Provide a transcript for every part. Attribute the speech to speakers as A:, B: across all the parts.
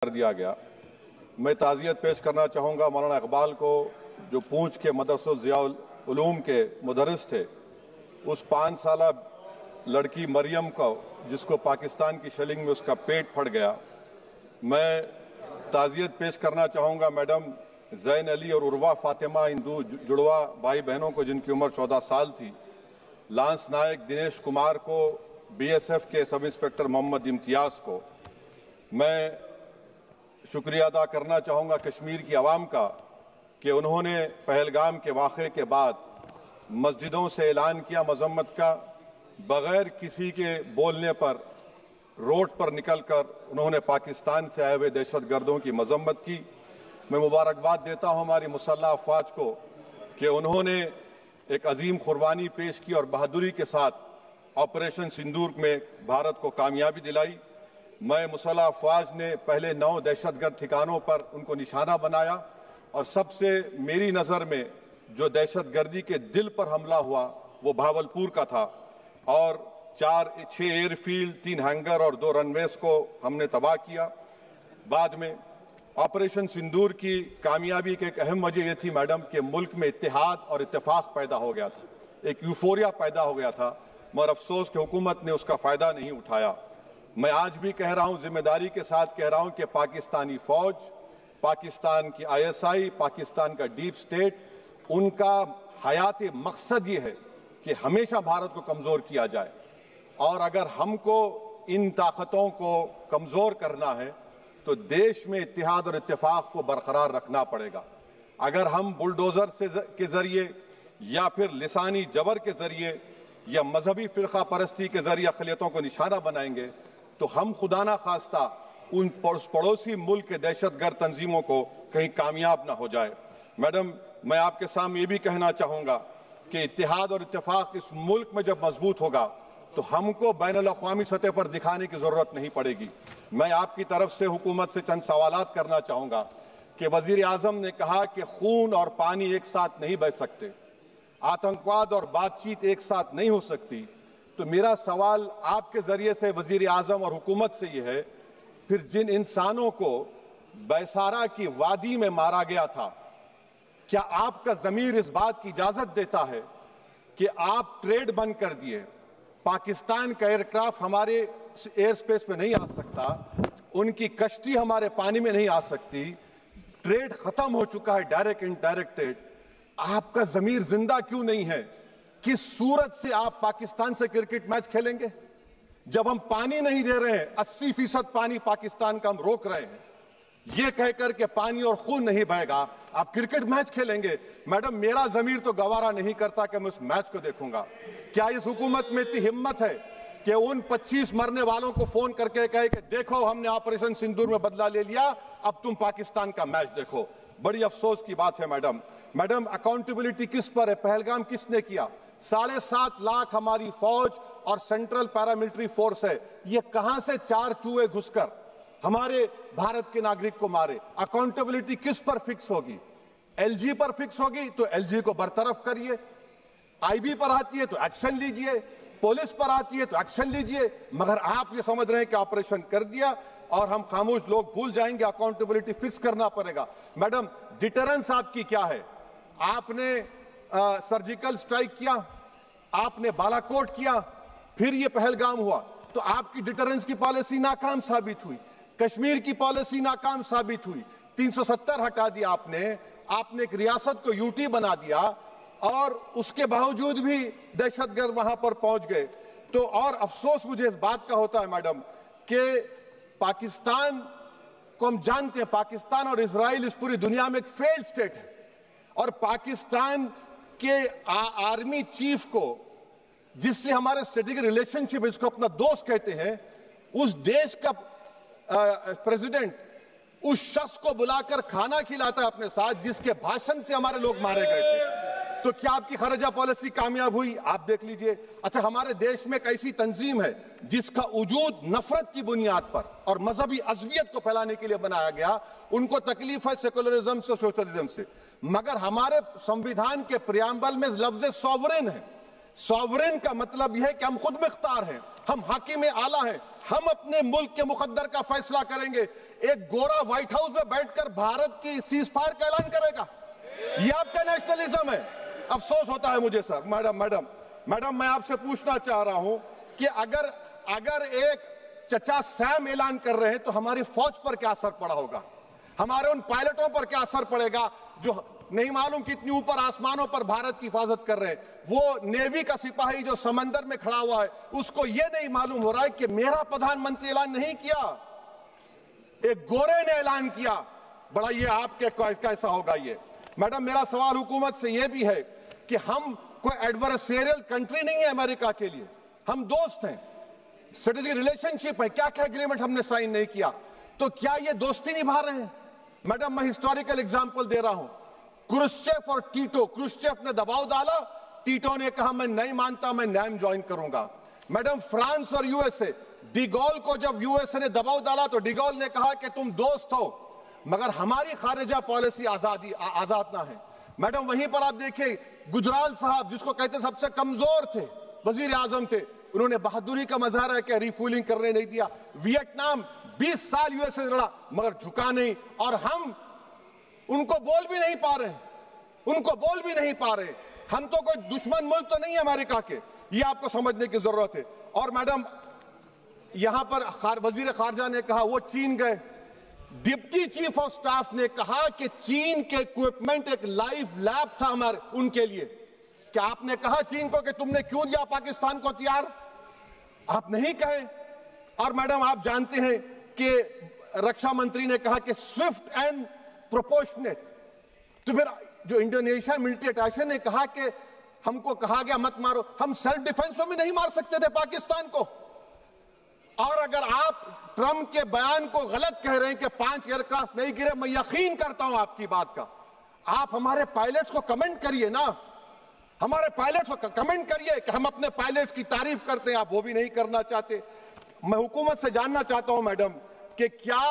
A: कर दिया गया। मैं ताज़ियत पेश करना चाहूँगा मौलाना इकबाल को, जो पूंछ के मदरसुल ज़ियाउल उलूम के मुदर्रिस थे। उस 5 साला लड़की मरियम को, जिसको पाकिस्तान की शेलिंग में उसका पेट फट गया। मैं ताज़ियत पेश करना चाहूँगा मैडम ज़ैन अली और उर्वा फातिमा, इन दो जुड़वा भाई बहनों को, जिनकी उम्र 14 साल थी। लांस नायक दिनेश कुमार को, BSF के सब इंस्पेक्टर मोहम्मद इम्तियाज़ को। मैं शुक्रिया अदा करना चाहूँगा कश्मीर की आवाम का कि उन्होंने पहलगाम के वाक़े के बाद मस्जिदों से ऐलान किया मजम्मत का, बग़ैर किसी के बोलने पर रोड पर निकलकर उन्होंने पाकिस्तान से आए हुए दहशतगर्दों की मजम्मत की। मैं मुबारकबाद देता हूँ हमारी मुसल्लह अफ़वाज को कि उन्होंने एक अजीम कुर्बानी पेश की और बहादुरी के साथ ऑपरेशन सिंदूर में भारत को कामयाबी दिलाई। मैं मुसल्लह अफ़वाज ने पहले 9 दहशतगर्द ठिकानों पर उनको निशाना बनाया और सबसे मेरी नज़र में जो दहशतगर्दी के दिल पर हमला हुआ वो भावलपुर का था और 6 एयरफील्ड, 3 हैंगर और 2 रनवेज को हमने तबाह किया। बाद में ऑपरेशन सिंदूर की कामयाबी की एक अहम वजह यह थी मैडम कि मुल्क में इत्तेहाद और इत्तेफाक पैदा हो गया था, एक यूफोरिया पैदा हो गया था, मगर अफसोस कि हुकूमत ने उसका फ़ायदा नहीं उठाया। मैं आज भी कह रहा हूं, जिम्मेदारी के साथ कह रहा हूं कि पाकिस्तानी फौज, पाकिस्तान की ISI, पाकिस्तान का डीप स्टेट, उनका हयाती मकसद ये है कि हमेशा भारत को कमज़ोर किया जाए और अगर हमको इन ताकतों को कमज़ोर करना है तो देश में इत्तेहाद और इत्तेफाक को बरकरार रखना पड़ेगा। अगर हम बुलडोज़र के ज़रिए या फिर लिसानी जबर के ज़रिए या मजहबी फ़िरक़ा परस्ती के ज़रिए अक़लियतों को निशाना बनाएंगे तो हम खुदा ना खास्ता उन पड़ोसी मुल्क के दहशतगर्द तंजीमों को कहीं कामयाब ना हो जाए। मैडम, मैं आपके सामने ये भी कहना चाहूँगा कि इत्तेहाद और इत्तेफाक इस मुल्क में जब मजबूत होगा तो हमको बैनुल-अक़वामी सतह पर दिखाने की ज़रूरत नहीं पड़ेगी। मैं आपकी तरफ से हुकूमत से चंद सवालात करना चाहूँगा कि वज़ीर आज़म ने कहा कि खून और पानी एक साथ नहीं बह सकते, आतंकवाद और बातचीत एक साथ नहीं हो सकती। तो मेरा सवाल आपके ज़रिए से वज़ीर आज़म और हुकूमत से ये है, फिर जिन इंसानों को बैसारा की वादी में मारा गया था, क्या आपका ज़मीर इस बात की इजाज़त देता है कि आप ट्रेड बंद कर दिए, पाकिस्तान का एयरक्राफ्ट हमारे एयर स्पेस में नहीं आ सकता, उनकी कश्ती हमारे पानी में नहीं आ सकती, ट्रेड खत्म हो चुका है डायरेक्ट इनडायरेक्टेड, आपका ज़मीर जिंदा क्यों नहीं है? किस सूरत से आप पाकिस्तान से क्रिकेट मैच खेलेंगे जब हम पानी नहीं दे रहे हैं? 80% पानी पाकिस्तान का हम रोक रहे हैं, ये कहकर के पानी और खून नहीं बहेगा, आप क्रिकेट मैच खेलेंगे? मैडम, मेरा ज़मीर तो गवारा नहीं करता कि मैं उस मैच को देखूंगा। क्या इस हुकूमत में इतनी हिम्मत है कि उन 25 मरने वालों को फोन करके कहे कि देखो हमने ऑपरेशन सिंदूर में बदला ले लिया, अब तुम पाकिस्तान का मैच देखो? बड़ी अफसोस की बात है मैडम, अकाउंटेबिलिटी किस पर है? पहलगाम किसने किया? 7.5 लाख हमारी फौज और सेंट्रल पैरामिलिट्री फोर्स है, ये कहां से 4 चूहे घुसकर हमारे भारत के नागरिक को मारे? अकाउंटेबिलिटी किस पर फिक्स होगी? LG पर फिक्स होगी तो LG को बरतरफ करिए, IB पर आती है तो एक्शन लीजिए, पुलिस पर आती है तो एक्शन लीजिए, मगर आप ये समझ रहे हैं कि ऑपरेशन कर दिया और हम खामोश लोग भूल जाएंगे। अकाउंटेबिलिटी फिक्स करना पड़ेगा। मैडम, डिटरेंस आपकी क्या है? आपने सर्जिकल स्ट्राइक किया, आपने बालाकोट किया, फिर ये पहलगाम हुआ, तो आपकी डिटरेंस की पॉलिसी नाकाम साबित हुई, कश्मीर की पॉलिसी नाकाम साबित हुई, 370 हटा दिया आपने एक रियासत को UT बना दिया और उसके बावजूद भी दहशतगर्द वहां पर पहुंच गए। तो और अफसोस मुझे इस बात का होता है मैडम कि पाकिस्तान को हम जानते हैं, पाकिस्तान और इजराइल इस पूरी दुनिया में एक फेल्ड स्टेट है और पाकिस्तान के आर्मी चीफ को, जिससे हमारे स्ट्रेटेजिक रिलेशनशिप, इसको अपना दोस्त कहते हैं, उस देश का प्रेसिडेंट उस शख्स को बुलाकर खाना खिलाता है अपने साथ जिसके भाषण से हमारे लोग मारे गए थे। तो क्या आपकी खर्जा पॉलिसी कामयाब हुई? आप देख लीजिए। अच्छा, हमारे देश में एक ऐसी तंजीम है जिसका वजूद नफरत की बुनियाद पर और मजहबी अज़बियत को फैलाने के लिए बनाया गया, उनको तकलीफ है सेकुलरिज्म से, सोशलिज्म से, मगर हमारे संविधान के प्रियम्बल में लफ्ज़ सॉवरेन है सॉवरेन का मतलब यह है कि हम खुद मुख्तार हैं, हम हाकिम आला हैं, हम अपने मुल्क के मुकद्दर का फैसला करेंगे। एक गोरा व्हाइट हाउस में बैठकर भारत की सीज फायर का ऐलान करेगा, यह आपका नेशनलिज्म है। अफसोस होता है मुझे सर। मैडम मैं आपसे पूछना चाह रहा हूं कि अगर एक चचा सैम ऐलान कर रहे हैं तो हमारी फौज पर क्या असर पड़ा होगा, हमारे उन पायलटों पर क्या असर पड़ेगा जो नहीं मालूम कितनी ऊपर आसमानों पर भारत की हिफाजत कर रहे हैं। वो नेवी का सिपाही जो समंदर में खड़ा हुआ है, उसको यह नहीं मालूम हो रहा है कि मेरा प्रधानमंत्री ऐलान नहीं किया, एक गोरे ने ऐलान किया। बड़ा ये आपके कैसा होगा ये। मैडम मेरा सवाल हुकूमत से यह भी है कि हम कोई एडवर्सेरियल कंट्री नहीं है अमेरिका के लिए, हम दोस्त हैं, स्ट्रेटेजिक रिलेशनशिप है। क्या क्या एग्रीमेंट हमने साइन नहीं किया, तो क्या ये दोस्ती निभा रहे हैं? मैडम मैं हिस्टोरिकल एग्जांपल दे रहा हूं, क्रुश्चेव और टीटो। क्रुश्चेव ने दबाव डाला, टीटो ने कहा मैं नहीं मानता, मैं नैम ज्वाइन करूंगा। मैडम फ्रांस और यूएसए, डिगोल को जब यूएसए ने दबाव डाला तो डिगोल ने कहा कि तुम दोस्त हो मगर हमारी खारिजा पॉलिसी आजाद ना है। मैडम वहीं पर आप देखिए गुजराल साहब, जिसको कहते सबसे कमजोर थे, वजीर आजम थे, उन्होंने बहादुरी का मजारा किया, रिफूलिंग करने नहीं दिया। वियतनाम 20 साल यूएसए से लड़ा मगर झुका नहीं, और हम उनको बोल भी नहीं पा रहे, उनको बोल भी नहीं पा रहे। हम तो कोई दुश्मन मुल्क तो नहीं है अमेरिका के, ये आपको समझने की जरूरत है। और मैडम यहां पर वजीर खारजा ने कहा वो चीन गए, डिप्टी चीफ ऑफ स्टाफ ने कहा कि चीन के इक्विपमेंट एक लाइव लैब था हमारे उनके लिए। क्या आपने कहा चीन को कि तुमने क्यों दिया पाकिस्तान को हथियार? आप नहीं कहे। और मैडम आप जानते हैं कि रक्षा मंत्री ने कहा कि स्विफ्ट एंड प्रोपोर्शनेट, तो फिर जो इंडोनेशिया मिलिट्री अटैचे ने कहा कि हमको कहा गया मत मारो, हम सेल्फ डिफेंस में भी नहीं मार सकते थे पाकिस्तान को। और अगर आप ट्रंप के बयान को गलत कह रहे हैं कि 5 एयरक्राफ्ट नहीं गिरे, मैं यकीन करता हूं आपकी बात का, आप हमारे पायलट्स को कमेंट करिए ना, हमारे पायलट्स को कमेंट करिए कि हम अपने पायलट्स की तारीफ करते हैं, आप वो भी नहीं करना चाहते। मैं हुकूमत से जानना चाहता हूं मैडम कि क्या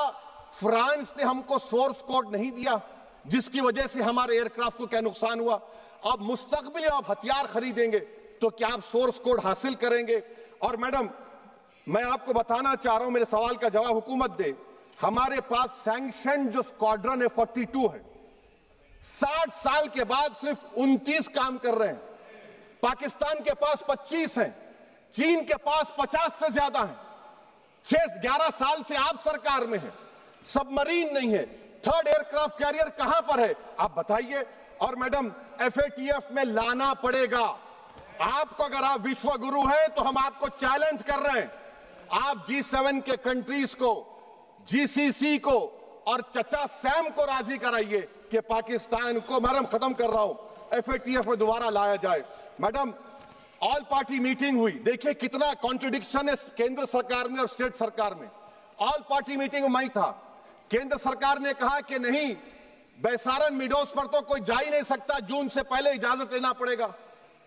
A: फ्रांस ने हमको सोर्स कोड नहीं दिया जिसकी वजह से हमारे एयरक्राफ्ट को क्या नुकसान हुआ? अब मुस्तकबिल में आप हथियार खरीदेंगे तो क्या आप सोर्स कोड हासिल करेंगे? और मैडम मैं आपको बताना चाह रहा हूं, मेरे सवाल का जवाब हुकूमत दे, हमारे पास सैंक्शन जो स्क्वाड्रन है 42 है, 60 साल के बाद सिर्फ 29 काम कर रहे हैं। पाकिस्तान के पास 25 हैं, चीन के पास 50 से ज्यादा हैं। 11 साल से आप सरकार में हैं, सबमरीन नहीं है, थर्ड एयरक्राफ्ट कैरियर कहां पर है आप बताइए। और मैडम FATF में लाना पड़ेगा आपको। अगर आप विश्व गुरु हैं तो हम आपको चैलेंज कर रहे हैं, आप G7 के कंट्रीज को, GCC को और चचा सैम को राजी कराइए कि पाकिस्तान को, मैडम खत्म कर रहा हूं, FATF में दोबारा लाया जाए। मैडम ऑल पार्टी मीटिंग हुई, देखिए कितना कॉन्ट्रडिक्शन है केंद्र सरकार में और स्टेट सरकार में। ऑल पार्टी मीटिंग में मैं था, केंद्र सरकार ने कहा कि नहीं, बैसारन मिडोस पर तो कोई जा ही नहीं सकता, जून से पहले इजाजत लेना पड़ेगा।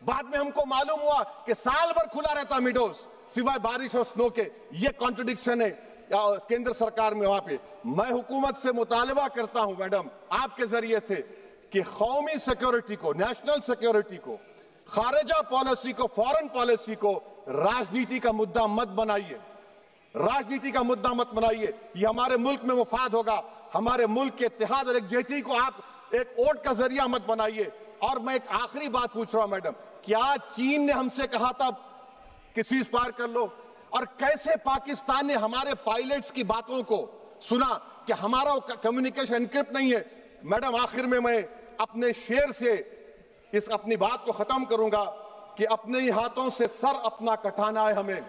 A: बाद में हमको मालूम हुआ कि साल भर खुला रहता मिडोस सिवाय बारिश और स्नो के। ये कॉन्ट्रडिक्शन है केंद्र सरकार में। वहां पे मैं हुकूमत से मुतालबा करता हूं मैडम आपके जरिए से कि कौमी सिक्योरिटी को, नेशनल सिक्योरिटी को, खारिजा पॉलिसी को, फॉरेन पॉलिसी को राजनीति का मुद्दा मत बनाइए, राजनीति का मुद्दा मत बनाइए। ये हमारे मुल्क में मुफाद होगा, हमारे मुल्क के इत्तेहाद और एकजुटती को आप एक वोट का जरिया मत बनाइए। और मैं एक आखिरी बात पूछ रहा हूं मैडम, क्या चीन ने हमसे कहा था कि सीज फायर कर लो? और कैसे पाकिस्तान ने हमारे पायलट्स की बातों को सुना कि हमारा कम्युनिकेशन एनक्रिप्ट नहीं है? मैडम आखिर में मैं अपने शेर से इस अपनी बात को खत्म करूंगा कि अपने ही हाथों से सर अपना कटाना है हमें,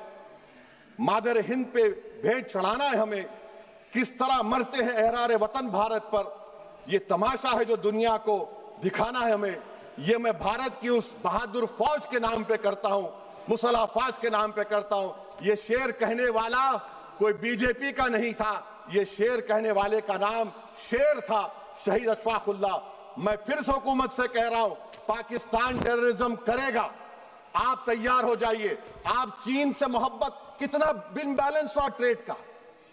A: मादर हिंद पे भेंट चढ़ाना है हमें, किस तरह मरते हैं एहरारे वतन भारत पर, ये तमाशा है जो दुनिया को दिखाना है हमें। ये मैं भारत की उस बहादुर फौज के नाम पे करता हूं, मुसल्ह फौज के नाम पे करता हूं। ये शेर कहने वाला कोई बीजेपी का नहीं था, ये शेर कहने वाले का नाम शेर था, शहीद अशफाकुल्लाह। मैं फिर से हुकूमत से कह रहा हूं, पाकिस्तान टेररिज्म करेगा, आप तैयार हो जाइए। आप चीन से मोहब्बत, कितना इम्बैलेंस हुआ ट्रेड का,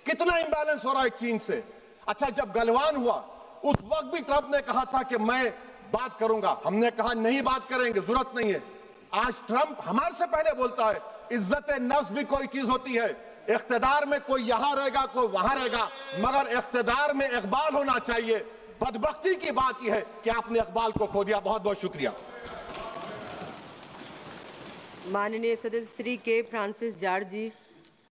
A: कितना इम्बैलेंस हो रहा है चीन से। अच्छा जब गलवान हुआ उस वक्त भी ट्रंप ने कहा था कि मैं बात करूंगा, हमने कहा नहीं बात करेंगे, जरूरत नहीं है। आज ट्रंप हमारे से पहले बोलता है इज्जत नफ्स भी कोई चीज होती है, इख्तिदार में कोई यहां रहेगा कोई वहां रहेगा, मगर इख्तिदार में इकबाल होना चाहिए। बदबख्ती की बात यह है कि आपने इकबाल को खो दिया। बहुत बहुत शुक्रिया।
B: माननीय सदस्य श्री के फ्रांसिस जॉर्ज जी।